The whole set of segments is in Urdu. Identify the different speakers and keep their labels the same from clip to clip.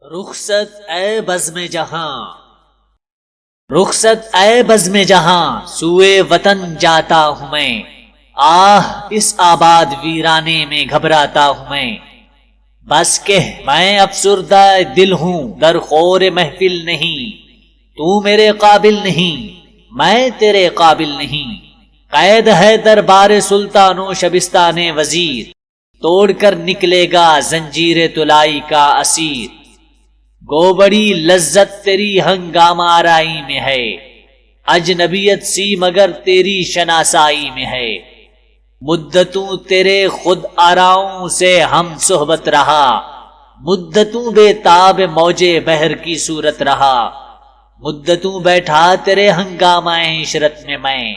Speaker 1: رخصت اے بزم جہاں، رخصت اے بزم جہاں، سوئے وطن جاتا ہوں میں، آہ اس آباد ویرانے میں گھبراتا ہوں میں۔ بس کہ میں افسردہ دل ہوں، در خور محفل نہیں، تو میرے قابل نہیں، میں تیرے قابل نہیں۔ قید ہے دربار سلطان و شبستان وزیر، توڑ کر نکلے گا زنجیر طلائی کا اسیر۔ گو بڑی لذت تیری ہنگامہ آرائی میں ہے، اجنبیت سی مگر تیری شناسائی میں ہے۔ مدتوں تیرے خود آراؤں سے ہم صحبت رہا، مدتوں بے تاب موجے بحر کی صورت رہا۔ مدتوں بیٹھا تیرے ہنگامہ عشرت میں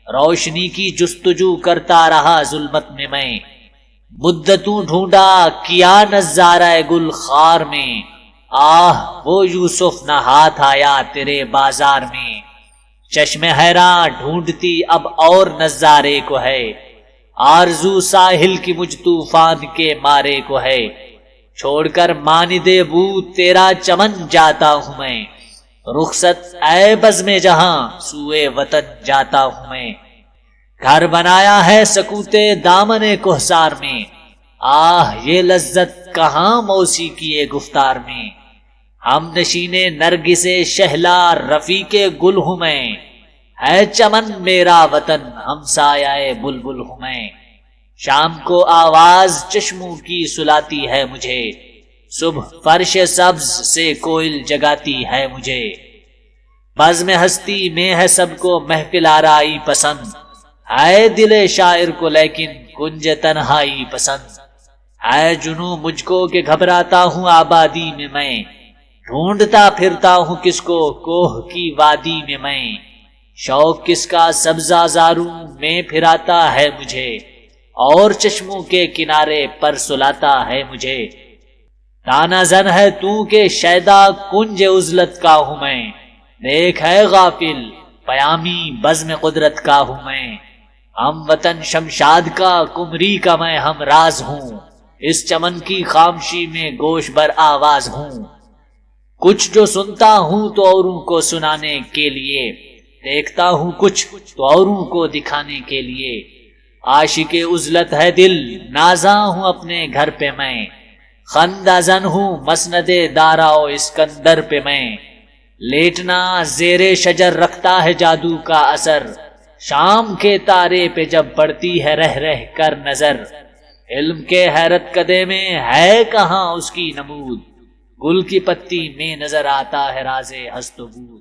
Speaker 1: روشنی کی جستجو کرتا رہا ظلمت میں مدتوں ڈھونڈا کیا نظارہ گل خار میں، آہ وہ یوسف نہ ہاتھ آیا تیرے بازار میں۔ چشم حیراں ڈھونڈتی اب اور نظارے کو ہے، آرزو ساحل کی مجھ طوفان کے مارے کو ہے۔ چھوڑ کر ماند بو تیرا چمن جاتا ہوں میں، رخصت اے بزم جہاں، سوئے وطن جاتا ہوں میں۔ گھر بنایا ہے سکوتے دامن کوہسار میں، آہ یہ لذت کہاں موسیقی گفتار میں۔ ہم نشین نرگس شہلا رفیق گل ہوں میں، ہے چمن میرا وطن ہمسایہ بلبل ہوں میں۔ شام کو آواز چشموں کی سلاتی ہے مجھے، صبح فرش سبز سے کوئل جگاتی ہے مجھے۔ بزم ہستی میں ہے سب کو محفل آرائی پسند، ہے دل شاعر کو لیکن کنج تنہائی پسند۔ ہے جنوں مجھ کو کہ گھبراتا ہوں آبادی میں ڈھونڈتا پھرتا ہوں کس کو کوہ کی وادی میں شوق کس کا سبزہ زاروں میں پھراتا ہے مجھے، اور چشموں کے کنارے پر سلاتا ہے مجھے۔ تانا زن ہے تو کہ شیدا کنج عزلت کا ہوں میں، دیکھ ہے غافل پیامی بزم قدرت کا ہوں میں۔ ہم وطن شمشاد کا کمری کا میں ہم راز ہوں، اس چمن کی خامشی میں گوش بر آواز ہوں۔ کچھ جو سنتا ہوں تو اوروں کو سنانے کے لیے، دیکھتا ہوں کچھ تو اوروں کو دکھانے کے لیے۔ عاشق عزلت ہے دل نازاں ہوں اپنے گھر پہ میں، خندہ زن ہوں مسند دارا و اسکندر پہ میں۔ لیٹنا زیر شجر رکھتا ہے جادو کا اثر، شام کے تارے پہ جب پڑتی ہے رہ رہ کر نظر۔ علم کے حیرت کدے میں ہے کہاں اس کی نمود، گل کی پتی میں نظر آتا ہے راز ہست و بود۔